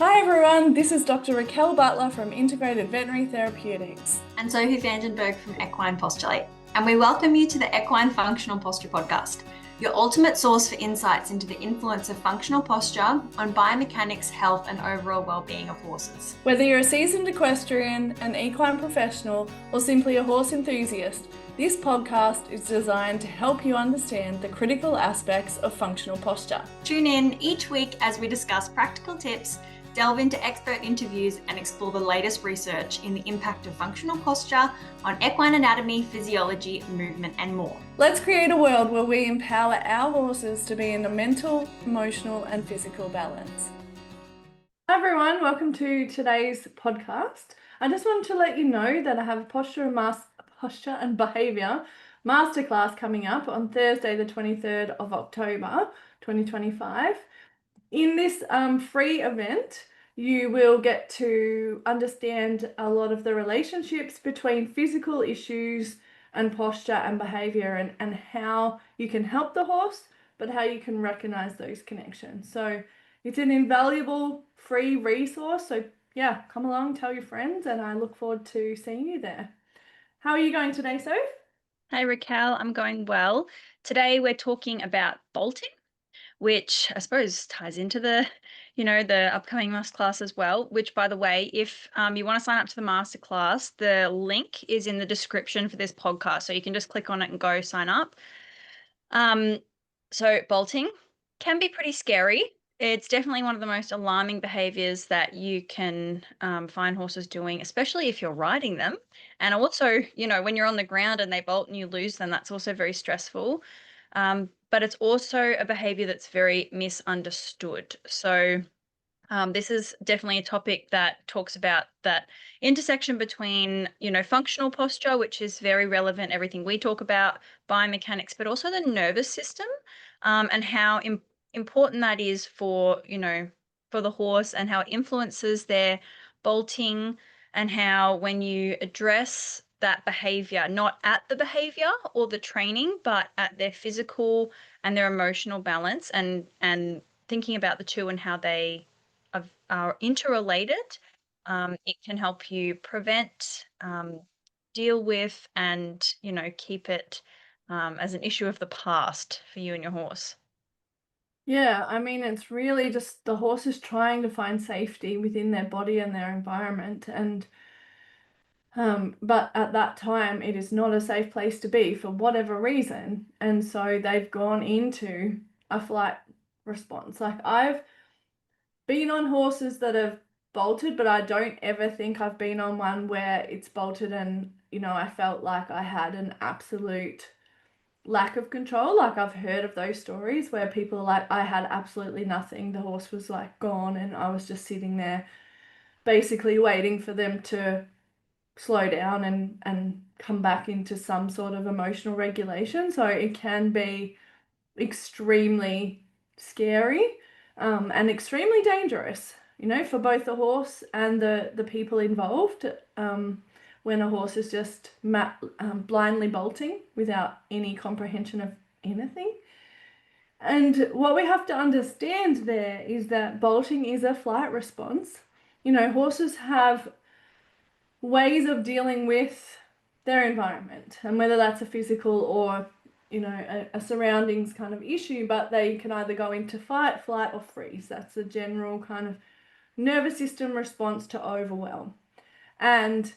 Hi everyone, this is Dr Raquel Butler from Integrated Veterinary Therapeutics. And Sophie Vandenberg from Equine Postulate. And we welcome you to the Equine Functional Posture Podcast, your ultimate source for insights into the influence of functional posture on biomechanics, health, and overall well-being of horses. Whether you're a seasoned equestrian, an equine professional, or simply a horse enthusiast, this podcast is designed to help you understand the critical aspects of functional posture. Tune in each week as we discuss practical tips, delve into expert interviews, and explore the latest research in the impact of functional posture on equine anatomy, physiology, movement, and more. Let's create a world where we empower our horses to be in a mental, emotional, and physical balance. Hi everyone, welcome to today's podcast. I just wanted to let you know that I have a posture and behaviour masterclass coming up on Thursday the 23rd of October 2025. In this free event, you will get to understand a lot of the relationships between physical issues and posture and behavior and how you can help the horse, but how you can recognize those connections. So it's an invaluable free resource. So yeah, come along, tell your friends, and I look forward to seeing you there. How are you going today, Soph? Hey Raquel, I'm going well. Today we're talking about bolting, which I suppose ties into the upcoming masterclass as well, which by the way, if you want to sign up to the masterclass, the link is in the description for this podcast. So you can just click on it and go sign up. So bolting can be pretty scary. It's definitely one of the most alarming behaviors that you can find horses doing, especially if you're riding them. And also, when you're on the ground and they bolt and you lose them, that's also very stressful. But it's also a behavior that's very misunderstood. So this is definitely a topic that talks about that intersection between, functional posture, which is very relevant, everything we talk about, biomechanics, but also the nervous system, and how important that is for, for the horse and how it influences their bolting, and how when you address that behavior, not at the behavior or the training, but at their physical and their emotional balance, and thinking about the two and how they are interrelated, it can help you prevent, deal with, and keep it as an issue of the past for you and your horse. Yeah, I mean, it's really just the horse is trying to find safety within their body and their environment, and but at that time it is not a safe place to be for whatever reason, and so they've gone into a flight response. Like, I've been on horses that have bolted, but I don't ever think I've been on one where it's bolted and I felt like I had an absolute lack of control. Like, I've heard of those stories where people are like, I had absolutely nothing, the horse was like gone and I was just sitting there basically waiting for them to slow down and come back into some sort of emotional regulation. So it can be extremely scary, and extremely dangerous, for both the horse and the people involved, when a horse is just blindly bolting without any comprehension of anything. And what we have to understand there is that bolting is a flight response. Horses have ways of dealing with their environment, and whether that's a physical or a surroundings kind of issue, but they can either go into fight, flight, or freeze. That's a general kind of nervous system response to overwhelm. And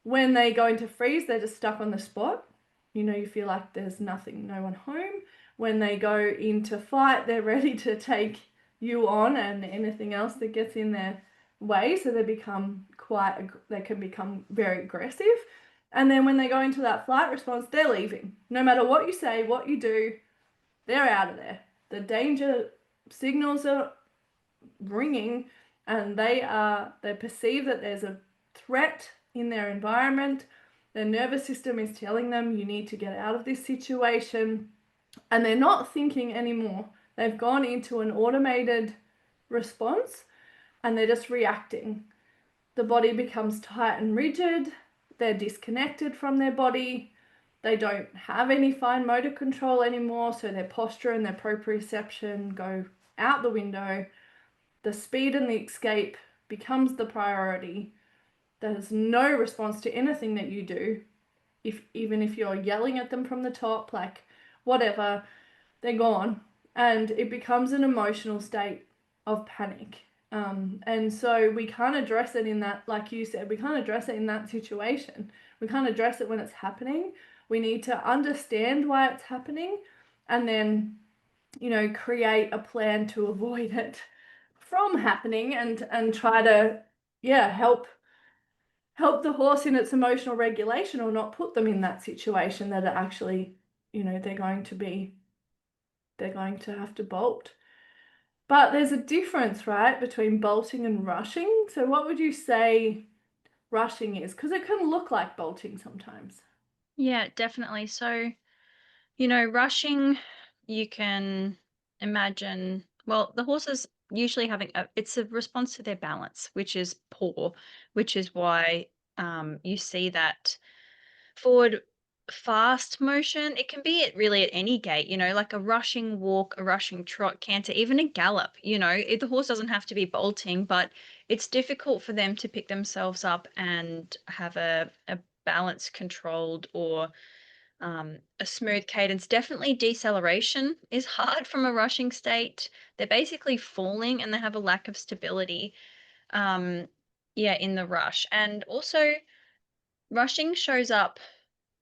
when they go into freeze, they're just stuck on the spot. You feel like there's nothing, no one home. When they go into fight, they're ready to take you on and anything else that gets in their way. So they can become very aggressive. And then when they go into that flight response, they're leaving. No matter what you say, what you do, they're out of there. The danger signals are ringing, and they perceive that there's a threat in their environment. Their nervous system is telling them you need to get out of this situation, and they're not thinking anymore. They've gone into an automated response and they're just reacting. The body becomes tight and rigid. They're disconnected from their body. They don't have any fine motor control anymore, so their posture and their proprioception go out the window. the speed and the escape becomes the priority. There's no response to anything that you do. Even if you're yelling at them from the top, like whatever, they're gone. And it becomes an emotional state of panic. And so we can't address it in that, like you said, we can't address it in that situation. We can't address it when it's happening. We need to understand why it's happening and then, create a plan to avoid it from happening and try to, help the horse in its emotional regulation, or not put them in that situation that are actually, they're going to have to bolt. But there's a difference, right, between bolting and rushing. So what would you say rushing is? Because it can look like bolting sometimes. Yeah, definitely. So, rushing, you can imagine, well, the horse is usually having it's a response to their balance, which is poor, which is why you see that forward fast motion. It can be really at any gait, like a rushing walk, a rushing trot, canter, even a gallop. The horse doesn't have to be bolting, but it's difficult for them to pick themselves up and have a balance controlled, or a smooth cadence. Definitely deceleration is hard from a rushing state. They're basically falling and they have a lack of stability, in the rush. And also, rushing shows up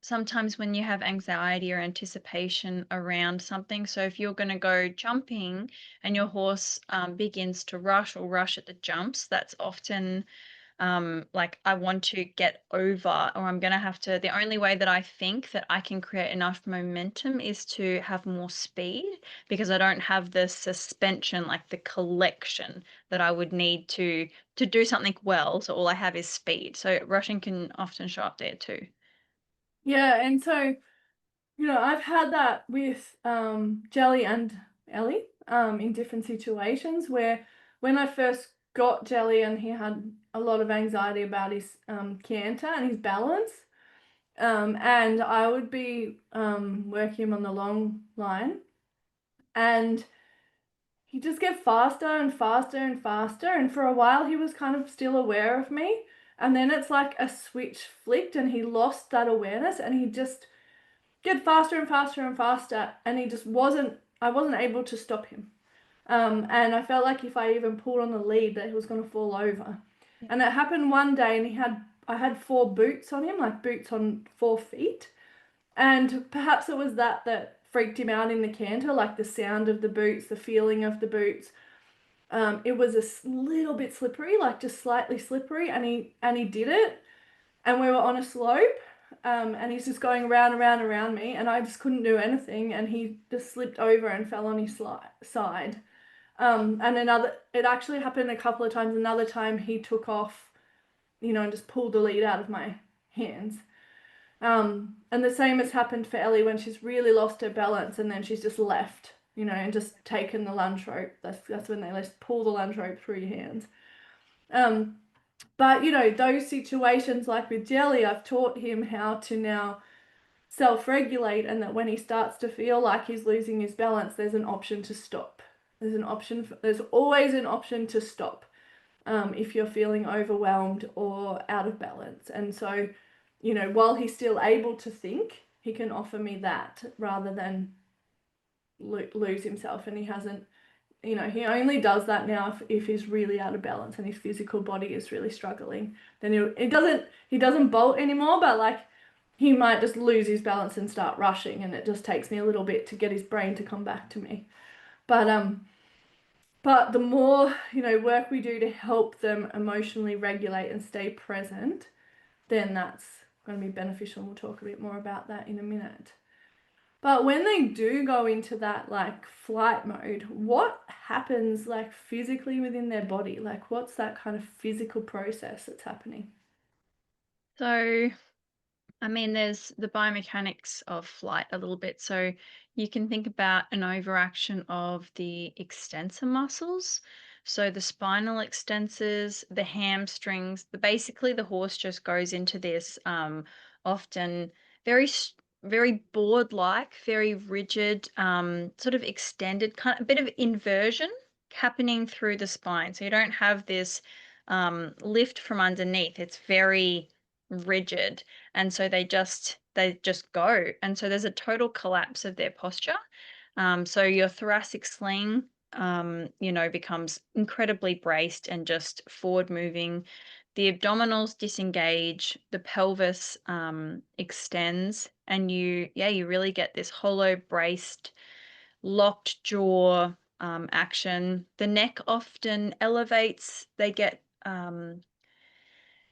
sometimes when you have anxiety or anticipation around something. So if you're going to go jumping and your horse begins to rush or rush at the jumps, that's often like, I want to get over, or I'm going to have to, the only way that I think that I can create enough momentum is to have more speed, because I don't have the suspension, like the collection that I would need to do something well. So all I have is speed. So rushing can often show up there too. Yeah, and so, I've had that with Jelly and Ellie in different situations where when I first got Jelly and he had a lot of anxiety about his canter and his balance, and I would be working him on the long line, and he'd just get faster and faster and faster, and for a while he was kind of still aware of me, and then it's like a switch flicked and he lost that awareness and he just get faster and faster and faster, and I wasn't able to stop him. And I felt like if I even pulled on the lead that he was going to fall over. Yeah. And it happened one day, and I had 4 boots on him, like boots on 4 feet. And perhaps it was that freaked him out in the canter, like the sound of the boots, the feeling of the boots. It was a little bit slippery, like just slightly slippery, and he did it. And we were on a slope, and he's just going around and around me, and I just couldn't do anything, and he just slipped over and fell on his side. And it actually happened a couple of times. Another time he took off, and just pulled the lead out of my hands. And the same has happened for Ellie when she's really lost her balance, and then she's just left, and just taken the lunge rope. That's when they just pull the lunge rope through your hands. But those situations, like with Jelly, I've taught him how to now self-regulate, and that when he starts to feel like he's losing his balance, there's an option to stop. There's always an option to stop if you're feeling overwhelmed or out of balance. And so, while he's still able to think, he can offer me that rather than lose himself. And he hasn't, he only does that now if he's really out of balance and his physical body is really struggling. Then he doesn't bolt anymore, but like he might just lose his balance and start rushing, and it just takes me a little bit to get his brain to come back to me. But the more, work we do to help them emotionally regulate and stay present, then that's going to be beneficial. We'll talk a bit more about that in a minute. But when they do go into that like flight mode, what happens like physically within their body? Like what's that kind of physical process that's happening? So, I mean, there's the biomechanics of flight a little bit. So you can think about an overaction of the extensor muscles. So the spinal extensors, the hamstrings, basically the horse just goes into this often very board-like, very rigid, sort of extended, kind of a bit of inversion. happening through the spine. So you don't have this lift from underneath. It's very rigid. And so they just go. And so there's a total collapse of their posture. So your thoracic sling, becomes incredibly braced and just forward moving. The abdominals disengage, the pelvis extends, and you really get this hollow, braced, locked jaw action. The neck often elevates. They get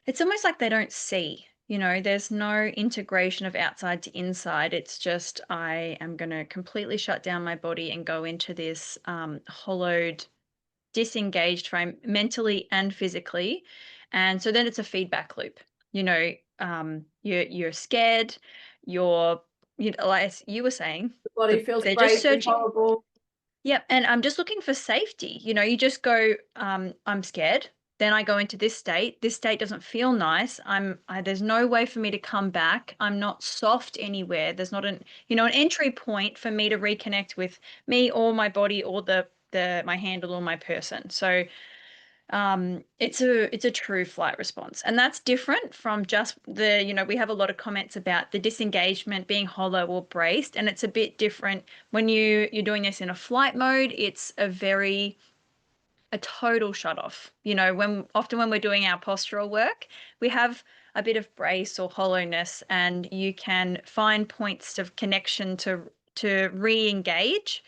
it's almost like they don't see. There's no integration of outside to inside. It's just, I am going to completely shut down my body and go into this hollowed, disengaged frame mentally and physically. And so then it's a feedback loop. You're scared, like as you were saying, The body feels they're just braced and searching. horrible. Yep, and I'm just looking for safety. You just go, I'm scared. Then I go into this state. This state doesn't feel nice. There's no way for me to come back. I'm not soft anywhere. There's not an entry point for me to reconnect with me or my body or my handle or my person. So it's a true flight response, and that's different from just we have a lot of comments about the disengagement being hollow or braced, and it's a bit different when you're doing this in a flight mode. It's a total shut off. When we're doing our postural work, we have a bit of brace or hollowness, and you can find points of connection to re-engage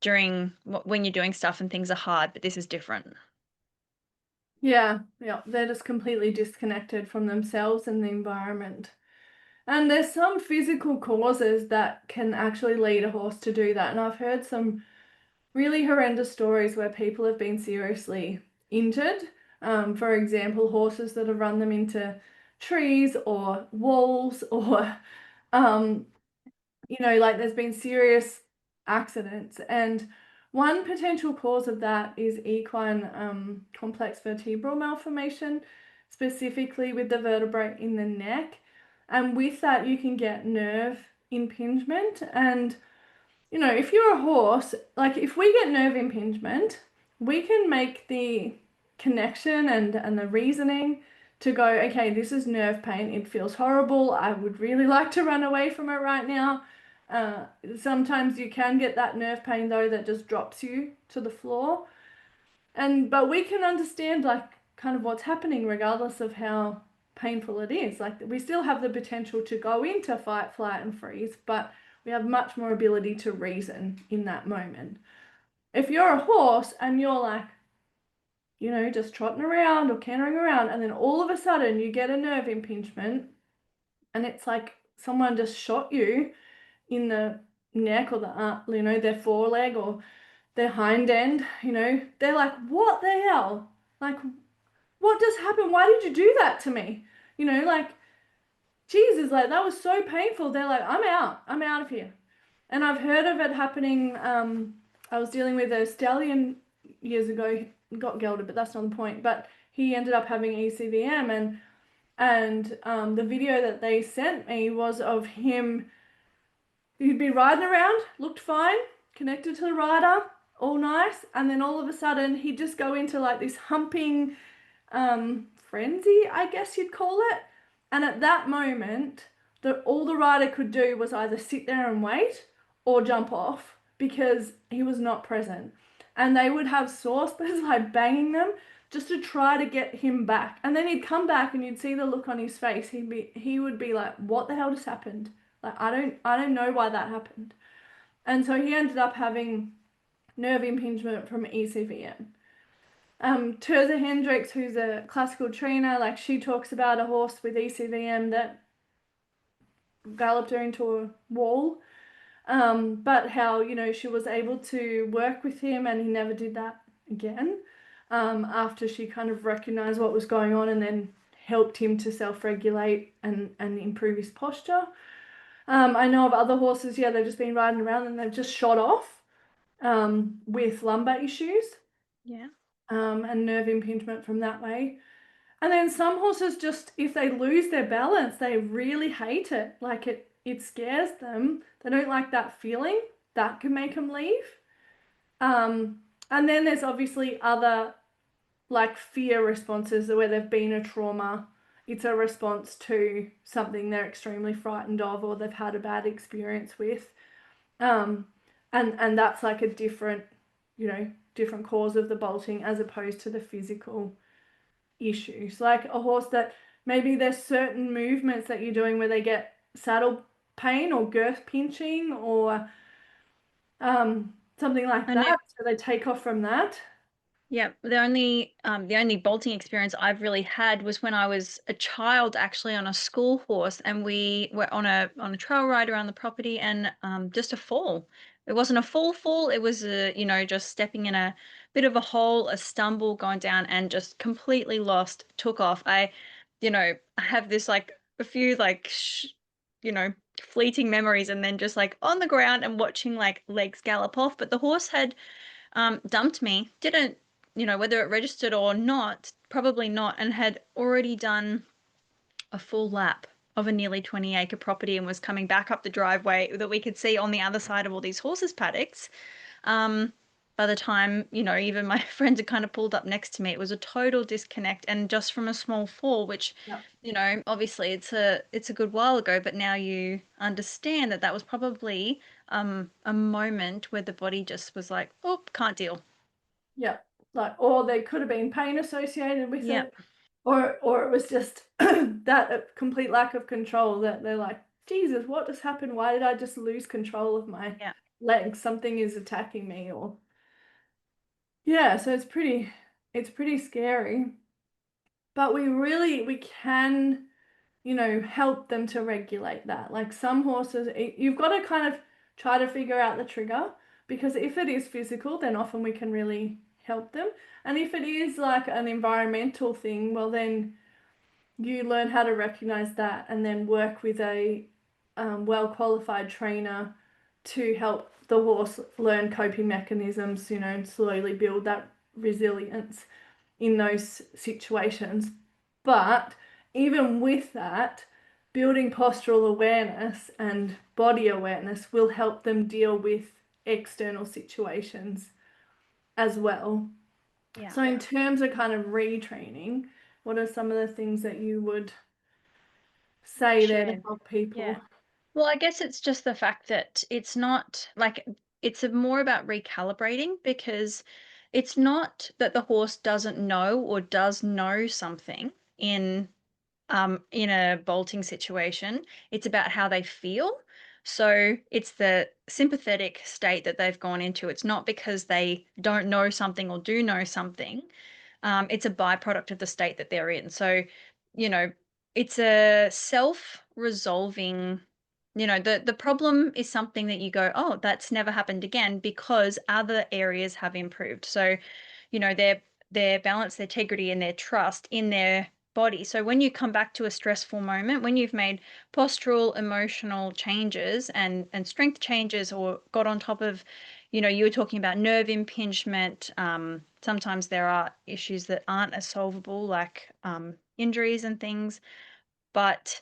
during when you're doing stuff and things are hard, but this is different. Yeah, they're just completely disconnected from themselves and the environment. And there's some physical causes that can actually lead a horse to do that. And I've heard some really horrendous stories where people have been seriously injured. For example, horses that have run them into trees or walls, or like there's been serious accidents. And one potential cause of that is equine complex vertebral malformation, specifically with the vertebrae in the neck. And with that, you can get nerve impingement. And if you're a horse, like if we get nerve impingement, we can make the connection and the reasoning to go, okay, this is nerve pain. It feels horrible. I would really like to run away from it right now. Sometimes you can get that nerve pain though that just drops you to the floor. But we can understand like kind of what's happening regardless of how painful it is. Like we still have the potential to go into fight, flight, and freeze, but we have much more ability to reason in that moment. If you're a horse and you're like, just trotting around or cantering around, and then all of a sudden you get a nerve impingement, and it's like someone just shot you in the neck or their foreleg or their hind end, they're like, what the hell? Like, what just happened? Why did you do that to me? Like, Jesus, like that was so painful. They're like, I'm out of here. And I've heard of it happening. I was dealing with a stallion years ago, got gelded, but that's not the point. But he ended up having ECVM, and the video that they sent me was of him. He'd be riding around, looked fine, connected to the rider, all nice, and then all of a sudden he'd just go into like this humping frenzy, I guess you'd call it. And at that moment, all the rider could do was either sit there and wait or jump off because he was not present. And they would have saucepans like banging them just to try to get him back. And then he'd come back and you'd see the look on his face. He would be like, what the hell just happened? Like, I don't know why that happened. And so he ended up having nerve impingement from ECVM. Terza Hendricks, who's a classical trainer, like she talks about a horse with ECVM that galloped her into a wall. But how, she was able to work with him and he never did that again. After she kind of recognized what was going on and then helped him to self-regulate and improve his posture. I know of other horses, they've just been riding around and they've just shot off with lumbar issues. Yeah. And nerve impingement from that way. And then some horses just, if they lose their balance, they really hate it. Like it scares them. They don't like that feeling. That can make them leave. And then there's obviously other like fear responses where they've been a trauma. It's a response to something they're extremely frightened of or they've had a bad experience with. And that's like a different, different cause of the bolting as opposed to the physical issues. Like a horse that maybe there's certain movements that you're doing where they get saddle pain or girth pinching or something like I know. that. So they take off from that. Yeah, the only bolting experience I've really had was when I was a child, actually on a school horse, and we were on a trail ride around the property, and just a fall. It wasn't a full fall. It was just stepping in a bit of a hole, a stumble, going down, and just completely lost. Took off. I have this like a few like fleeting memories, and then just like on the ground and watching like legs gallop off. But the horse had dumped me, didn't, whether it registered or not, probably not, and had already done a full lap of a nearly 20-acre property and was coming back up the driveway that we could see on the other side of all these horses' paddocks. By the time, even my friends had kind of pulled up next to me, it was a total disconnect, and just from a small fall, which, obviously it's a good while ago, but now you understand that that was probably a moment where the body just was like, oh, can't deal. Yeah. Like, or there could have been pain associated with Yeah. it, or it was just that complete lack of control that they're like, Jesus, what just happened? Why did I just lose control of my Yeah. legs? Something is attacking me, or yeah, so it's pretty scary. But we can, help them to regulate that. Like some horses, you've got to kind of try to figure out the trigger because if it is physical, then often we can really help them. And if it is like an environmental thing, well, then you learn how to recognize that and then work with a well qualified trainer to help the horse learn coping mechanisms, and slowly build that resilience in those situations. But even with that, building postural awareness and body awareness will help them deal with external situations as well. Yeah. So, in terms of kind of retraining, what are some of the things that you would say there to Sure. help people? Yeah. Well, I guess it's just the fact that it's not like more about recalibrating, because it's not that the horse doesn't know or does know something in a bolting situation. It's about how they feel. So it's the sympathetic state that they've gone into. It's not because they don't know something or do know something. It's a byproduct of the state that they're in. So, you know, it's a self-resolving, the problem is something that you go, oh, that's never happened again because other areas have improved. So, their balance, their integrity, and their trust in their body. So when you come back to a stressful moment, when you've made postural, emotional changes and strength changes, or got on top of, you were talking about nerve impingement. Sometimes there are issues that aren't as solvable, like injuries and things. But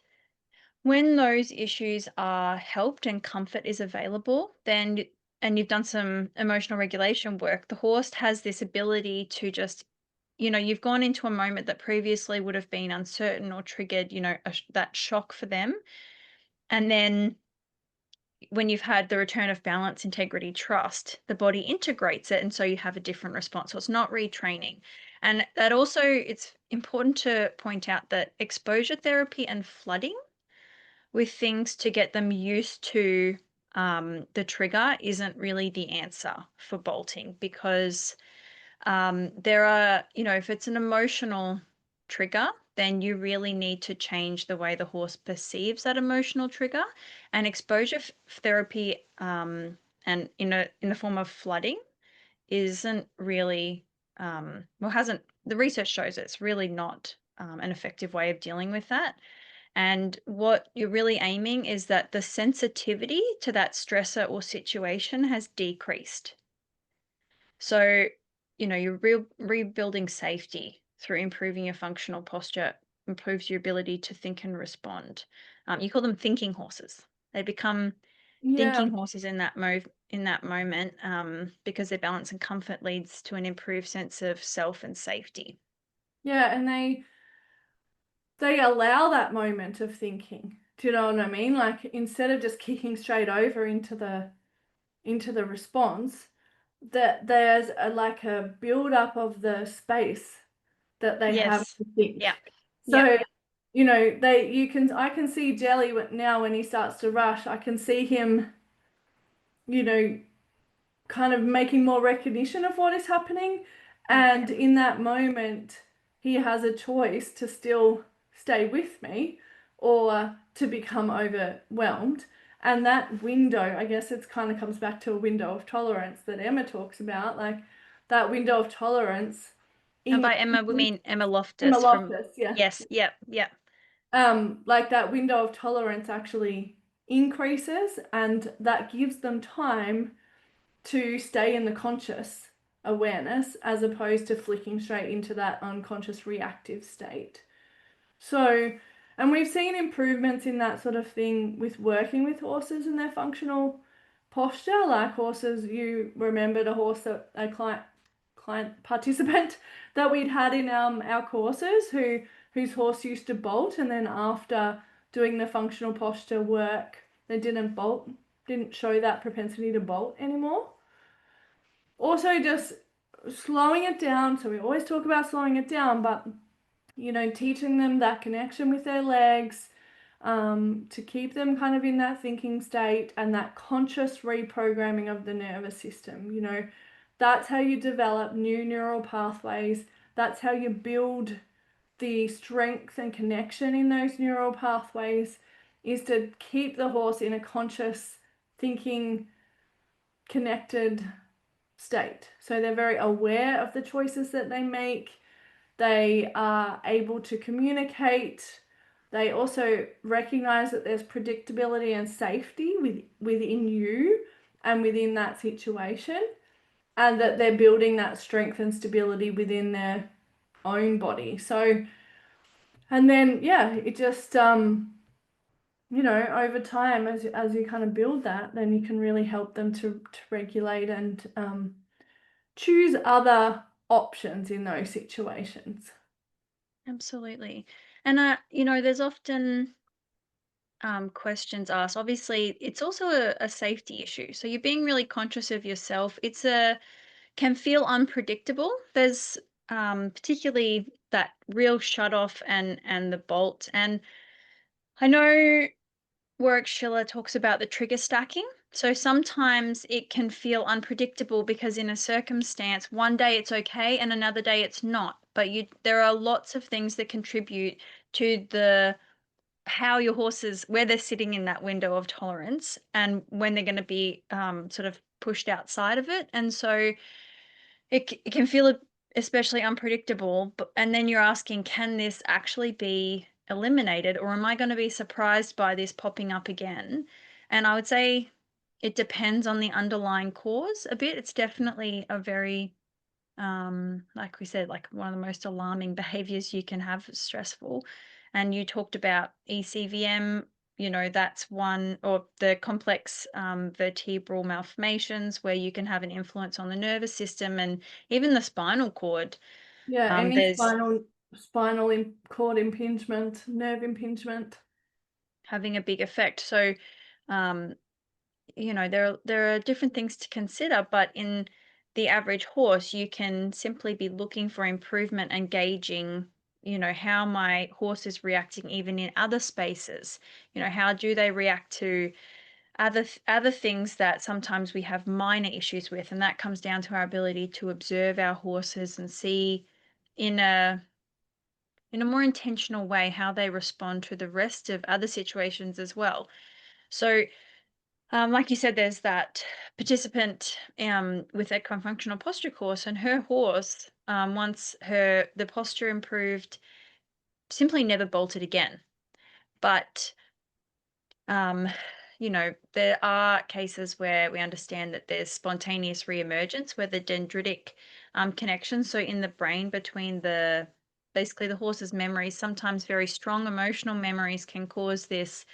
when those issues are helped and comfort is available, then and you've done some emotional regulation work, the horse has this ability to just, you've gone into a moment that previously would have been uncertain or triggered, that shock for them. And then when you've had the return of balance, integrity, trust, the body integrates it. And so you have a different response. So it's not retraining. And that also, it's important to point out that exposure therapy and flooding with things to get them used to the trigger isn't really the answer for bolting, because there are, if it's an emotional trigger, then you really need to change the way the horse perceives that emotional trigger. And exposure therapy, and in the form of flooding, isn't really, hasn't, the research shows it's really not an effective way of dealing with that. And what you're really aiming is that the sensitivity to that stressor or situation has decreased. So, you're rebuilding safety through improving your functional posture, improves your ability to think and respond. You call them thinking horses. They become Yeah. thinking horses in in that moment, because their balance and comfort leads to an improved sense of self and safety. Yeah, and they allow that moment of thinking. Do you know what I mean? Like, instead of just kicking straight over into the response, that there's like a build up of the space that they have Yes. to think. Yeah. So, Yeah. you know, I can see Jelly now when he starts to rush. I can see him, you know, kind of making more recognition of what is happening. And in that moment, he has a choice to still stay with me or to become overwhelmed. And that window, I guess it kind of comes back to a window of tolerance that Emma talks about, like that window of tolerance. And by Emma, we mean Emma Emma Loftus from, Loftus, yeah. yes. Yep. Yep. Like that window of tolerance actually increases, and that gives them time to stay in the conscious awareness as opposed to flicking straight into that unconscious reactive state. So, and we've seen improvements in that sort of thing with working with horses and their functional posture. Like horses, you remembered a horse that a client participant that we'd had in our courses whose horse used to bolt, and then after doing the functional posture work, they didn't show that propensity to bolt anymore. Also, just slowing it down. So we always talk about slowing it down, but you know, teaching them that connection with their legs, to keep them kind of in that thinking state and that conscious reprogramming of the nervous system. You know, that's how you develop new neural pathways. That's how you build the strength and connection in those neural pathways, is to keep the horse in a conscious, thinking, connected state. So they're very aware of the choices that they make. They are able to communicate. They also recognize that there's predictability and safety within you and within that situation, and that they're building that strength and stability within their own body. So, and then, yeah, it just, you know, over time, as you kind of build that, then you can really help them to regulate and choose other options in those situations. Absolutely. And, there's often questions asked. Obviously, it's also a safety issue. So you're being really conscious of yourself. Can feel unpredictable. There's particularly that real shut off and the bolt. And I know Warwick Schiller talks about the trigger stacking. So sometimes it can feel unpredictable because in a circumstance, one day it's okay and another day it's not. But there are lots of things that contribute to how your horses, where they're sitting in that window of tolerance and when they're going to be sort of pushed outside of it. And so it can feel especially unpredictable, and then you're asking, can this actually be eliminated, or am I going to be surprised by this popping up again? And I would say it depends on the underlying cause a bit. It's definitely a very, like we said, like one of the most alarming behaviors you can have, stressful. And you talked about ECVM, that's one, or the complex vertebral malformations, where you can have an influence on the nervous system and even the spinal cord. Yeah, any There's spinal cord impingement, nerve impingement. having a big effect. So, um, there are different things to consider, but in the average horse, you can simply be looking for improvement and gauging, how my horse is reacting even in other spaces. How do they react to other things that sometimes we have minor issues with, and that comes down to our ability to observe our horses and see in a more intentional way how they respond to the rest of other situations as well. So, like you said, there's that participant with Equine Functional Posture course, and her horse, once the posture improved, simply never bolted again. But there are cases where we understand that there's spontaneous reemergence, where the dendritic connection, so in the brain between basically the horse's memories, sometimes very strong emotional memories, can cause this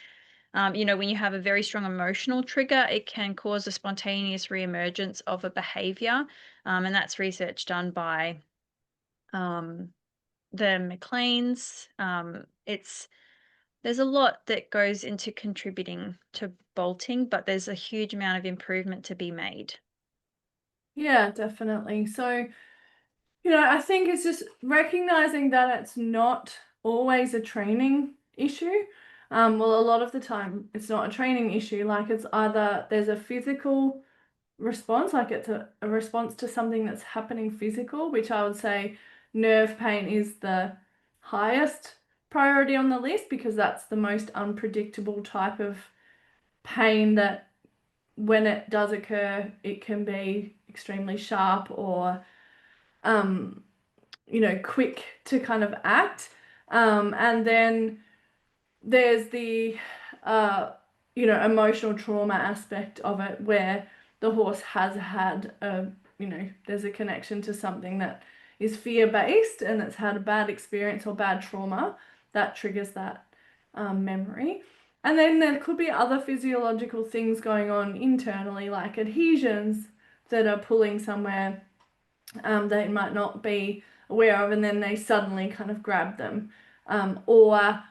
When you have a very strong emotional trigger, it can cause a spontaneous reemergence of a behavior. And that's research done by the McLeans. There's a lot that goes into contributing to bolting, but there's a huge amount of improvement to be made. Yeah, definitely. So, I think it's just recognizing that it's not always a training issue. Well, a lot of the time it's not a training issue. Like it's either there's a physical response, like it's a response to something that's happening physical, which I would say nerve pain is the highest priority on the list because that's the most unpredictable type of pain that when it does occur, it can be extremely sharp or quick to kind of act. And then there's the emotional trauma aspect of it where the horse has had there's a connection to something that is fear-based and it's had a bad experience or bad trauma that triggers that memory. And then there could be other physiological things going on internally, like adhesions that are pulling somewhere they might not be aware of, and then they suddenly kind of grab them. Or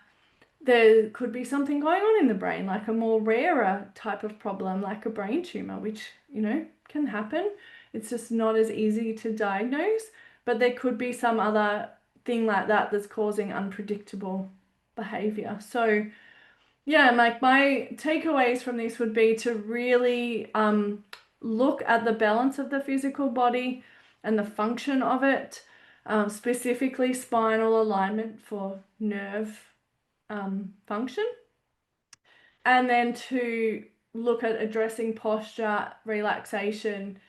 there could be something going on in the brain, like a more rarer type of problem, like a brain tumor, which, can happen. It's just not as easy to diagnose, but there could be some other thing like that that's causing unpredictable behavior. So, yeah, like my takeaways from this would be to really look at the balance of the physical body and the function of it, specifically spinal alignment for nerve function, and then to look at addressing posture, relaxation,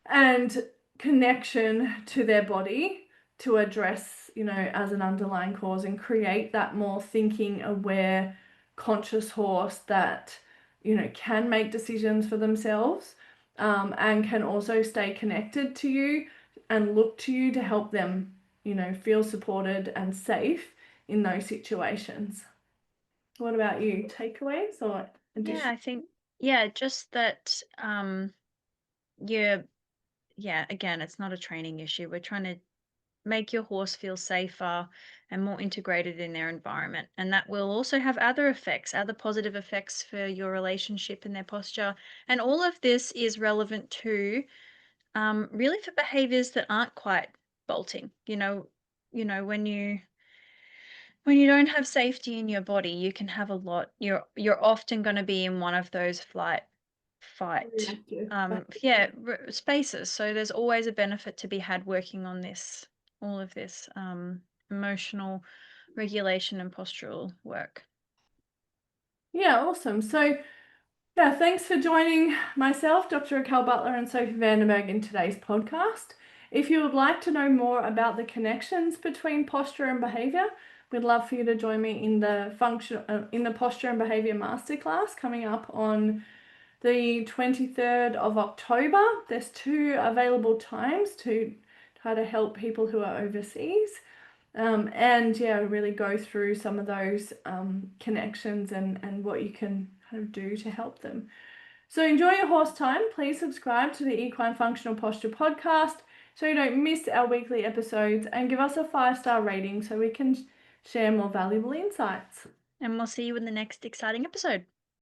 and connection to their body to address, as an underlying cause and create that more thinking, aware, conscious horse that, can make decisions for themselves and can also stay connected to you and look to you to help them, feel supported and safe in those situations. What about you? Takeaways or Yeah, addition? I think, just that, again, it's not a training issue. We're trying to make your horse feel safer and more integrated in their environment. And that will also have other effects, other positive effects for your relationship and their posture. And all of this is relevant to really for behaviors that aren't quite bolting. When you don't have safety in your body, you can have a lot. You're often going to be in one of those fight Reactive. spaces. So there's always a benefit to be had working on all of this emotional regulation and postural work. Yeah, awesome. So, yeah, thanks for joining myself, Dr. Raquel Butler, and Sophie Vandenberg in today's podcast. If you would like to know more about the connections between posture and behavior, we'd love for you to join me in the posture and behavior masterclass coming up on the 23rd of October. There's 2 available times to try to help people who are overseas. Really go through some of those connections and what you can kind of do to help them. So enjoy your horse time. Please subscribe to the Equine Functional Posture podcast so you don't miss our weekly episodes, and give us a 5-star rating so we can share more valuable insights. And we'll see you in the next exciting episode.